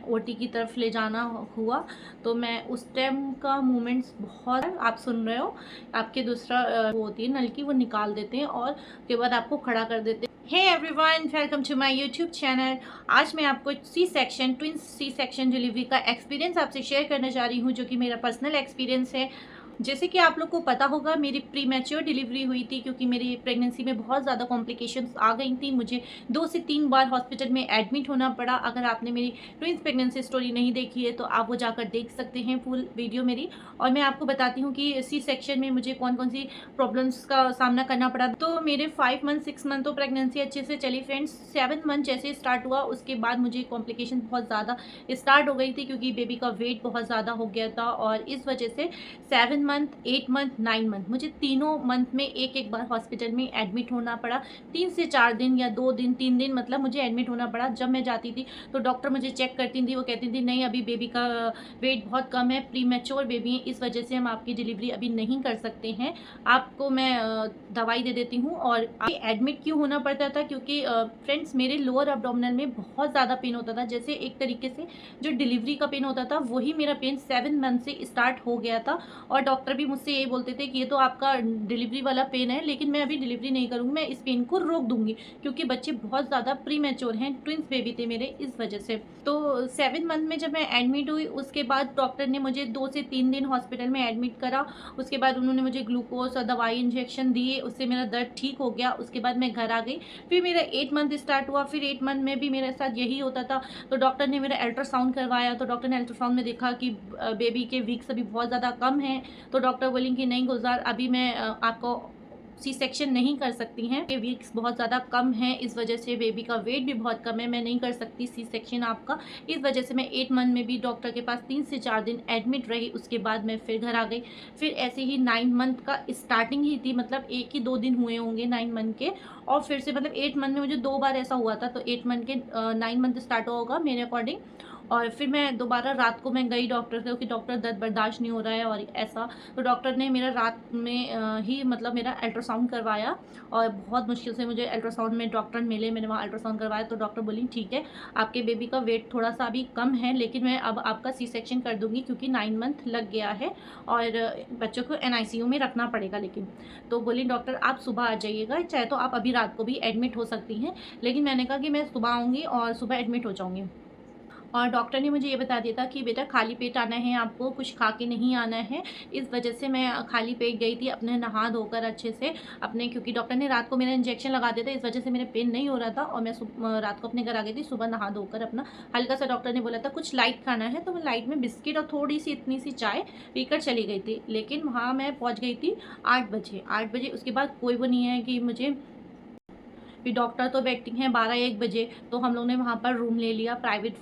OT की तरफ ले जाना हुआ, तो मैं उस टाइम का मोमेंट्स बहुत, आप सुन रहे हो, आपके दूसरा वो होती है नलकी, वो निकाल देते हैं और उसके बाद आपको खड़ा कर देते हैं। Hey everyone, welcome to my YouTube channel. आज मैं आपको ट्विंस सी सेक्शन डिलीवरी का एक्सपीरियंस आपसे शेयर करने जा रही हूँ, जो कि मेरा पर्सनल एक्सपीरियंस है। जैसे कि आप लोग को पता होगा, मेरी प्री मैच्योर डिलीवरी हुई थी, क्योंकि मेरी प्रेगनेंसी में बहुत ज़्यादा कॉम्प्लिकेशंस आ गई थी। मुझे 2 से 3 बार हॉस्पिटल में एडमिट होना पड़ा। अगर आपने मेरी ट्विंस प्रेगनेंसी स्टोरी नहीं देखी है तो आप वो जाकर देख सकते हैं फुल वीडियो मेरी। और मैं आपको बताती हूँ कि सी सेक्शन में मुझे कौन कौन सी प्रॉब्लम्स का सामना करना पड़ा। तो मेरे 5 मंथ 6 मंथ तो प्रेगनेंसी अच्छे से चली फ्रेंड्स। 7 मंथ जैसे स्टार्ट हुआ, उसके बाद मुझे कॉम्प्लिकेशन बहुत ज़्यादा स्टार्ट हो गई थी, क्योंकि बेबी का वेट बहुत ज़्यादा हो गया था। और इस वजह से 7 मंथ, 8 मंथ, 9 मंथ, मुझे तीनों मंथ में एक एक बार हॉस्पिटल में एडमिट होना पड़ा। 3 से 4 दिन या 2 दिन, 3 दिन, मतलब मुझे एडमिट होना पड़ा। जब मैं जाती थी तो डॉक्टर मुझे चेक करती थी, वो कहती थी नहीं, अभी बेबी का वेट बहुत कम है, प्री मैच्योर बेबी है, इस वजह से हम आपकी डिलीवरी अभी नहीं कर सकते हैं, आपको मैं दवाई दे देती हूँ। और एडमिट क्यों होना पड़ता था? क्योंकि फ्रेंड्स, मेरे लोअर एब्डोमिनल में बहुत ज़्यादा पेन होता था। जैसे एक तरीके से जो डिलीवरी का पेन होता था, वही मेरा पेन 7 मंथ से स्टार्ट हो गया था। और डॉक्टर भी मुझसे ये बोलते थे कि ये तो आपका डिलीवरी वाला पेन है, लेकिन मैं अभी डिलीवरी नहीं करूँगी, मैं इस पेन को रोक दूंगी, क्योंकि बच्चे बहुत ज़्यादा प्री मैच्योर हैं, ट्विंस बेबी थे मेरे, इस वजह से। तो 7 मंथ में जब मैं एडमिट हुई, उसके बाद डॉक्टर ने मुझे 2 से 3 दिन हॉस्पिटल में एडमिट करा। उसके बाद उन्होंने मुझे ग्लूकोज और दवाई इंजेक्शन दिए, उससे मेरा दर्द ठीक हो गया। उसके बाद मैं घर आ गई। फिर मेरा 8 मंथ स्टार्ट हुआ। फिर 8 मंथ में भी मेरे साथ यही होता था। तो डॉक्टर ने मेरा अल्ट्रासाउंड करवाया, तो डॉक्टर ने अल्ट्रासाउंड में देखा कि बेबी के वीक्स अभी बहुत ज़्यादा कम हैं। तो डॉक्टर बोली कि नहीं गुलजार, अभी मैं आपको सी सेक्शन नहीं कर सकती हैं, ये वीक्स बहुत ज़्यादा कम है, इस वजह से बेबी का वेट भी बहुत कम है, मैं नहीं कर सकती सी सेक्शन आपका। इस वजह से मैं 8 मंथ में भी डॉक्टर के पास 3 से 4 दिन एडमिट रही। उसके बाद मैं फिर घर आ गई। फिर ऐसे ही 9 मंथ का स्टार्टिंग ही थी, मतलब 1 ही 2 दिन हुए होंगे 9 मंथ के। और फिर से मतलब 8 मंथ में मुझे 2 बार ऐसा हुआ था, तो 8 मंथ के 9 मंथ स्टार्ट हुआ होगा मेरे अकॉर्डिंग। और फिर मैं दोबारा रात को मैं गई डॉक्टर से, कि डॉक्टर दर्द बर्दाश्त नहीं हो रहा है और ऐसा। तो डॉक्टर ने मेरा रात में ही मतलब मेरा अल्ट्रासाउंड करवाया, और बहुत मुश्किल से मुझे अल्ट्रासाउंड में डॉक्टर मिले। मैंने वहाँ अल्ट्रासाउंड करवाया, तो डॉक्टर बोली ठीक है, आपके बेबी का वेट थोड़ा सा अभी कम है, लेकिन मैं अब आपका सी सेक्शन कर दूंगी, क्योंकि 9 मंथ लग गया है और बच्चों को NICU में रखना पड़ेगा। लेकिन तो बोली डॉक्टर आप सुबह आ जाइएगा, चाहे तो आप अभी रात को भी एडमिट हो सकती हैं। लेकिन मैंने कहा कि मैं सुबह आऊँगी और सुबह एडमिट हो जाऊँगी। और डॉक्टर ने मुझे ये बता दिया था कि बेटा खाली पेट आना है, आपको कुछ खा के नहीं आना है। इस वजह से मैं खाली पेट गई थी, अपने नहा धोकर अच्छे से अपने, क्योंकि डॉक्टर ने रात को मेरा इंजेक्शन लगा दिया था, इस वजह से मेरे पेन नहीं हो रहा था। और मैं रात को अपने घर आ गई थी, सुबह नहा धोकर अपना हल्का सा, डॉक्टर ने बोला था कुछ लाइट खाना है, तो मैं लाइट में बिस्किट और थोड़ी सी इतनी सी चाय पीकर चली गई थी। लेकिन वहाँ मैं पहुँच गई थी 8 बजे। 8 बजे उसके बाद कोई वो नहीं है कि मुझे, फिर डॉक्टर तो बैठती हैं 12-1 बजे। तो हम लोग ने वहाँ पर रूम ले लिया, प्राइवेट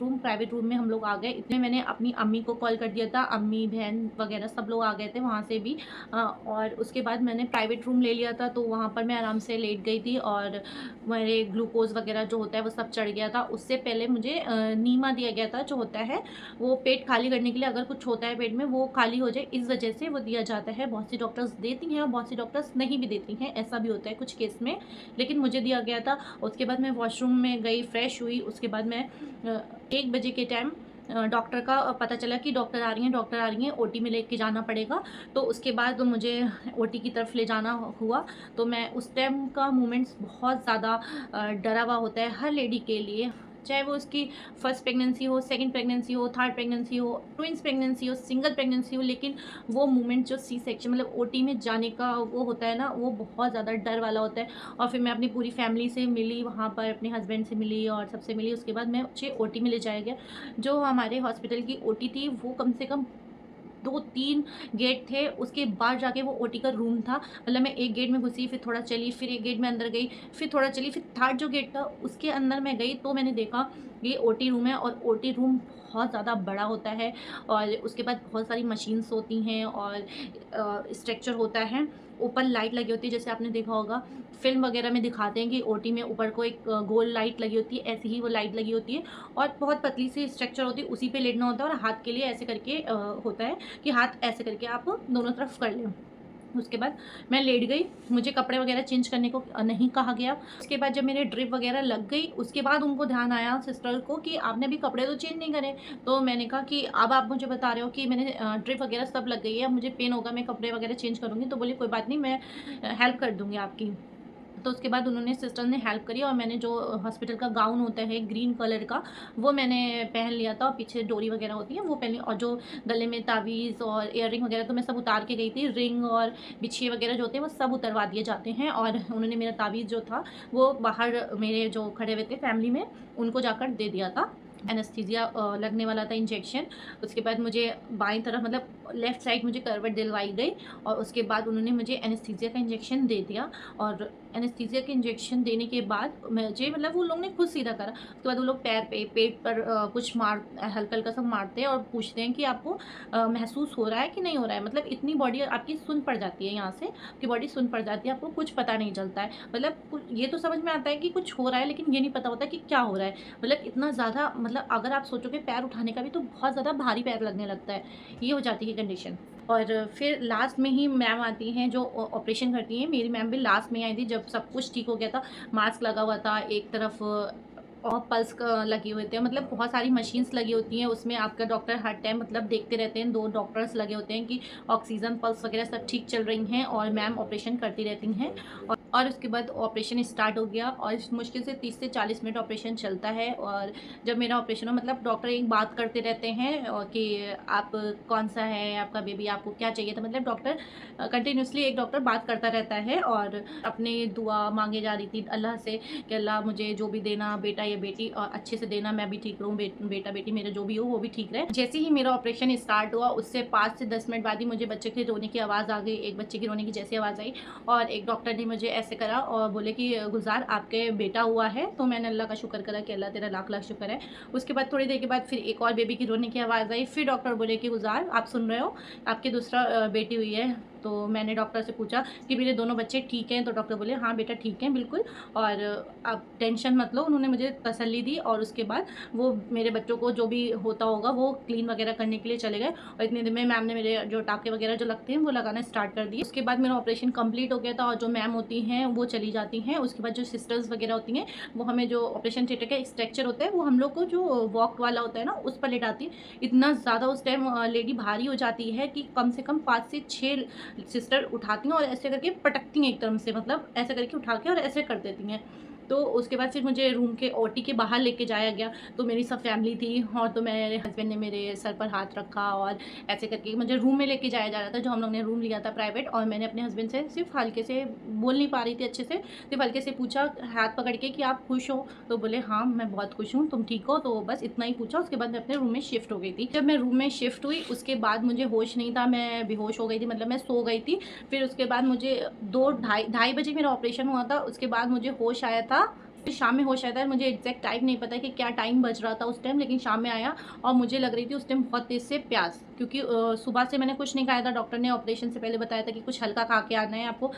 रूम में हम लोग आ गए। इतने मैंने अपनी अम्मी को कॉल कर दिया था, अम्मी बहन वगैरह सब लोग आ गए थे वहाँ से भी। और उसके बाद मैंने प्राइवेट रूम ले लिया था, तो वहाँ पर मैं आराम से लेट गई थी। और मेरे ग्लूकोज वगैरह जो होता है वो सब चढ़ गया था। उससे पहले मुझे नीमा दिया गया था, जो होता है वो पेट खाली करने के लिए, अगर कुछ होता है पेट में वो खाली हो जाए, इस वजह से वो दिया जाता है। बहुत सी डॉक्टर्स देती हैं और बहुत सी डॉक्टर्स नहीं भी देती हैं, ऐसा भी होता है कुछ केस में, लेकिन मुझे दिया गया था। उसके बाद मैं वॉशरूम में गई, फ्रेश हुई। उसके बाद मैं 1 बजे के टाइम डॉक्टर का पता चला कि डॉक्टर आ रही हैं, ओटी में लेके जाना पड़ेगा। तो उसके बाद मुझे ओटी की तरफ ले जाना हुआ। तो मैं उस टाइम का मोमेंट्स बहुत ज़्यादा डरा हुआ होता है हर लेडी के लिए, चाहे वो उसकी फर्स्ट प्रेगनेंसी हो, सेकंड प्रेगनेंसी हो, थर्ड प्रेगनेंसी हो, ट्विंस प्रेगनेंसी हो, सिंगल प्रेगनेंसी हो। लेकिन वो मोमेंट जो सी सेक्शन मतलब ओटी में जाने का वो होता है ना, वो बहुत ज़्यादा डर वाला होता है। और फिर मैं अपनी पूरी फैमिली से मिली वहाँ पर, अपने हस्बैंड से मिली और सबसे मिली। उसके बाद मैं मुझे ओटी में ले जाया गया। जो हमारे हॉस्पिटल की ओटी थी, वो कम से कम 2-3 गेट थे, उसके बाद जाके वो ओटी का रूम था। मतलब मैं एक गेट में घुसी, फिर थोड़ा चली, फिर एक गेट में अंदर गई, फिर थोड़ा चली, फिर थर्ड जो गेट था उसके अंदर मैं गई, तो मैंने देखा ये ओटी रूम है। और ओटी रूम बहुत ज़्यादा बड़ा होता है, और उसके बाद बहुत सारी मशीन्स होती हैं और स्ट्रक्चर होता है। ऊपर लाइट लगी होती है, जैसे आपने देखा होगा फिल्म वगैरह में दिखाते हैं कि ओटी में ऊपर को एक गोल लाइट लगी होती है, ऐसी ही वो लाइट लगी होती है। और बहुत पतली सी स्ट्रक्चर होती है, उसी पे लेटना होता है, और हाथ के लिए ऐसे करके होता है कि हाथ ऐसे करके आप दोनों तरफ कर लें। उसके बाद मैं लेट गई, मुझे कपड़े वगैरह चेंज करने को नहीं कहा गया। उसके बाद जब मेरे ड्रिप वगैरह लग गई, उसके बाद उनको ध्यान आया सिस्टर को कि आपने अभी कपड़े तो चेंज नहीं करे। तो मैंने कहा कि अब आप मुझे बता रहे हो कि मैंने ड्रिप वगैरह सब लग गई है, अब मुझे पेन होगा, मैं कपड़े वगैरह चेंज करूँगी। तो बोली कोई बात नहीं, मैं हेल्प कर दूँगी आपकी। तो उसके बाद उन्होंने सिस्टर ने हेल्प करी और मैंने जो हॉस्पिटल का गाउन होता है ग्रीन कलर का, वो मैंने पहन लिया था और पीछे डोरी वगैरह होती है वो पहन ली, और जो गले में तावीज़ और इयररिंग वगैरह तो मैं सब उतार के गई थी। रिंग और बिछिए वगैरह जो होते हैं वो सब उतरवा दिए जाते हैं, और उन्होंने मेरा तावीज़ जो था वो बाहर मेरे जो खड़े हुए थे फैमिली में उनको जाकर दे दिया था। एनेस्थीसिया लगने वाला था, इंजेक्शन। उसके बाद मुझे बाईं तरफ मतलब लेफ़्ट साइड मुझे करवट दिलवाई गई, और उसके बाद उन्होंने मुझे एनेस्थीसिया का इंजेक्शन दे दिया। और एनेस्थीसिया के इंजेक्शन देने के बाद मुझे मतलब वो लोग ने खुद सीधा करा। उसके बाद वो लोग पैर पे पेट पर कुछ हल्का हल्का सा मारते हैं और पूछते हैं कि आपको महसूस हो रहा है कि नहीं हो रहा है। मतलब इतनी बॉडी आपकी सुन्न पड़ जाती है, यहाँ से आपकी बॉडी सुन्न पड़ जाती है, आपको कुछ पता नहीं चलता है। मतलब ये तो समझ में आता है कि कुछ हो रहा है, लेकिन ये नहीं पता होता कि क्या हो रहा है। मतलब इतना ज़्यादा, मतलब अगर आप सोचोगे पैर उठाने का भी तो बहुत ज़्यादा भारी पैर लगने लगता है, ये हो जाती है कंडीशन। और फिर लास्ट में ही मैम आती हैं जो ऑपरेशन करती हैं। मेरी मैम भी लास्ट में आई थी जब सब कुछ ठीक हो गया था। मास्क लगा हुआ था एक तरफ, और पल्स का लगे हुए थे, मतलब बहुत सारी मशीन्स लगी होती हैं उसमें। आपका डॉक्टर हर टाइम मतलब देखते रहते हैं, 2 डॉक्टर्स लगे होते हैं कि ऑक्सीजन पल्स वगैरह सब ठीक चल रही हैं, और मैम ऑपरेशन करती रहती हैं। और उसके बाद ऑपरेशन स्टार्ट हो गया, और मुश्किल से 30 से 40 मिनट ऑपरेशन चलता है। और जब मेरा ऑपरेशन हो, मतलब डॉक्टर एक बात करते रहते हैं और कि आप कौन सा है आपका बेबी, आपको क्या चाहिए था। मतलब डॉक्टर कंटिन्यूसली एक डॉक्टर बात करता रहता है, और अपनी दुआ मांगे जा रही थी अल्लाह से कि अल्लाह मुझे जो भी देना, बेटा या बेटी, और अच्छे से देना, मैं भी ठीक रहूँ, बेटा बेटी मेरे जो भी हो वो भी ठीक रहे। जैसे ही मेरा ऑपरेशन स्टार्ट हुआ उससे 5 से 10 मिनट बाद ही मुझे बच्चे के रोने की आवाज़ आ गई, एक बच्चे की रोने की जैसी आवाज़ आई, और एक डॉक्टर ने मुझे ऐसे करा और बोले कि गुलजार आपके बेटा हुआ है। तो मैंने अल्लाह का शुक्र करा कि अल्लाह तेरा लाख लाख शुक्र है। उसके बाद थोड़ी देर के बाद फिर एक और बेबी की रोने की आवाज़ आई, फिर डॉक्टर बोले कि गुलजार आप सुन रहे हो, आपकी दूसरा बेटी हुई है। तो मैंने डॉक्टर से पूछा कि मेरे दोनों बच्चे ठीक हैं, तो डॉक्टर बोले हाँ बेटा ठीक हैं बिल्कुल, और आप टेंशन मत लो। उन्होंने मुझे तसल्ली दी, और उसके बाद वो मेरे बच्चों को जो भी होता होगा वो क्लीन वगैरह करने के लिए चले गए, और इतने दिन में मैम ने मेरे जो टाँके वगैरह जो लगते हैं वो लगाना स्टार्ट कर दिए। उसके बाद मेरा ऑपरेशन कंप्लीट हो गया था, और जो मैम होती हैं वो चली जाती हैं। उसके बाद जो सिस्टर्स वगैरह होती हैं वो हमें जो ऑपरेशन थिएटर का स्ट्रक्चर होता है वो हम लोग को जो वॉक वाला होता है ना उस पर लेटाती है। इतना ज़्यादा उस टाइम लेडी भारी हो जाती है कि कम से कम 5 से 6 सिस्टर उठाती हैं और ऐसे करके पटकती हैं एकदम से, मतलब ऐसे करके उठा के और ऐसे कर देती हैं। तो उसके बाद फिर मुझे रूम के ओटी के बाहर लेके जाया गया, तो मेरी सब फैमिली थी, और तो मेरे हस्बैंड ने मेरे सर पर हाथ रखा, और ऐसे करके मुझे रूम में लेके जाया जा रहा था, जो हम लोग ने रूम लिया था प्राइवेट। और मैंने अपने हस्बैंड से सिर्फ हल्के से, बोल नहीं पा रही थी अच्छे से, सिर्फ हल्के से पूछा हाथ पकड़ के कि आप खुश हो। तो बोले हाँ मैं बहुत खुश हूँ, तुम ठीक हो। तो बस इतना ही पूछा। उसके बाद मैं अपने रूम में शिफ्ट हो गई थी। जब मैं रूम में शिफ्ट हुई उसके बाद मुझे होश नहीं था, मैं बेहोश हो गई थी, मतलब मैं सो गई थी। फिर उसके बाद मुझे 2 ढाई बजे मेरा ऑपरेशन हुआ था। उसके बाद मुझे होश आया था, फिर शाम में होश आया था। मुझे एग्जैक्ट टाइम नहीं पता कि क्या टाइम बज रहा था उस टाइम, लेकिन शाम में आया, और मुझे लग रही थी उस टाइम बहुत तेज़ से प्यास, क्योंकि सुबह से मैंने कुछ नहीं खाया था। डॉक्टर ने ऑपरेशन से पहले बताया था कि कुछ हल्का खा के आना है आपको,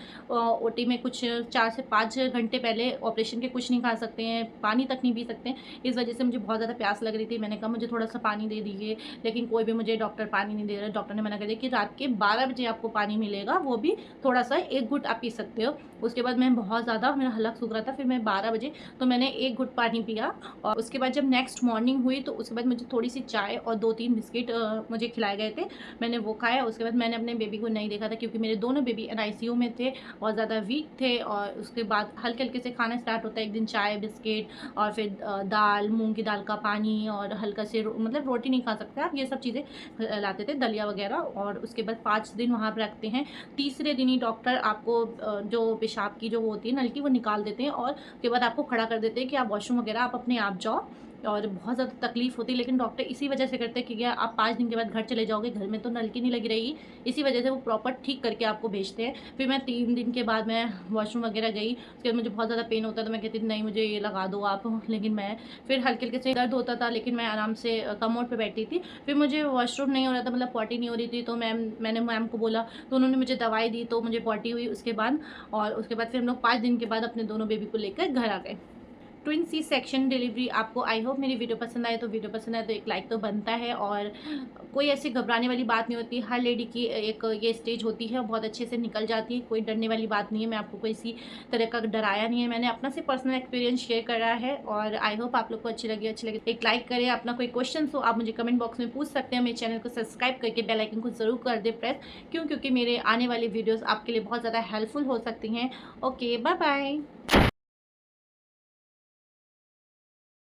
ओटी में कुछ 4 से 5 घंटे पहले ऑपरेशन के कुछ नहीं खा सकते हैं, पानी तक नहीं पी सकते हैं। इस वजह से मुझे बहुत ज़्यादा प्यास लग रही थी। मैंने कहा मुझे थोड़ा सा पानी दे दीजिए, लेकिन कोई भी मुझे डॉक्टर पानी नहीं दे रहा। डॉक्टर ने मना कर दिया कि रात के 12 बजे आपको पानी मिलेगा, वो भी थोड़ा सा 1 घुट आप पी सकते हो। उसके बाद मैं बहुत ज़्यादा, मेरा हलक सूख रहा था, फिर मैं 12 बजे तो मैंने 1 घुट पानी पिया। और उसके बाद जब नेक्स्ट मॉर्निंग हुई तो उसके बाद मुझे थोड़ी सी चाय और 2-3 बिस्किट मुझे खिलाए गए थे, मैंने वो खाया। उसके बाद मैंने अपने बेबी को नहीं देखा था, क्योंकि मेरे दोनों बेबी एनआईसीयू में थे, बहुत ज़्यादा वीक थे। और उसके बाद हल्के हल्के से खाना स्टार्ट होता है, एक दिन चाय बिस्किट, और फिर दाल, मूंग की दाल का पानी, और हल्का से मतलब रोटी नहीं खा सकते आप, ये सब चीज़ें लाते थे, दलिया वगैरह। और उसके बाद 5 दिन वहाँ पर रखते हैं। तीसरे दिन ही डॉक्टर आपको जो पेशाब की जो होती है नलकी वो निकाल देते हैं, और उसके बाद आपको खड़ा कर देते हैं कि आप वॉशरूम वगैरह आप अपने आप जाओ। और बहुत ज़्यादा तकलीफ़ होती है, लेकिन डॉक्टर इसी वजह से करते हैं कि आप 5 दिन के बाद घर चले जाओगे, घर में तो नलकी नहीं लगी रहेगी, इसी वजह से वो प्रॉपर ठीक करके आपको भेजते हैं। फिर मैं 3 दिन के बाद मैं वॉशरूम वगैरह गई, उसके बाद मुझे बहुत ज़्यादा पेन होता था, मैं कहती थी नहीं मुझे ये लगा दो आप, लेकिन मैं फिर हल्के हल्के से दर्द होता था, लेकिन मैं आराम से कमोड पर बैठी थी। फिर मुझे वॉशरूम नहीं हो रहा था, मतलब पॉटी नहीं हो रही थी, तो मैंने मैम को बोला, तो उन्होंने मुझे दवाई दी, तो मुझे पॉटी हुई उसके बाद। और उसके बाद फिर हम लोग 5 दिन के बाद अपने दोनों बेबी को लेकर घर आ गए। ट्विन सी सेक्शन डिलीवरी आपको, आई होप मेरी वीडियो पसंद आए, तो वीडियो पसंद आए तो एक लाइक तो बनता है। और कोई ऐसी घबराने वाली बात नहीं होती, हर लेडी की एक ये स्टेज होती है, बहुत अच्छे से निकल जाती है, कोई डरने वाली बात नहीं है। मैं आपको कोई इसी तरह का डराया नहीं है, मैंने अपना से पर्सनल एक्सपीरियंस शेयर करा है। और आई होप आप लोग को अच्छी लगे एक लाइक करें। अपना कोई क्वेश्चन हो आप मुझे कमेंट बॉक्स में पूछ सकते हैं। मेरे चैनल को सब्सक्राइब करके बेल आइकन को जरूर कर दे प्रेस, क्योंकि मेरे आने वाली वीडियोस आपके लिए बहुत ज़्यादा हेल्पफुल हो सकती हैं। Okay, bye bye.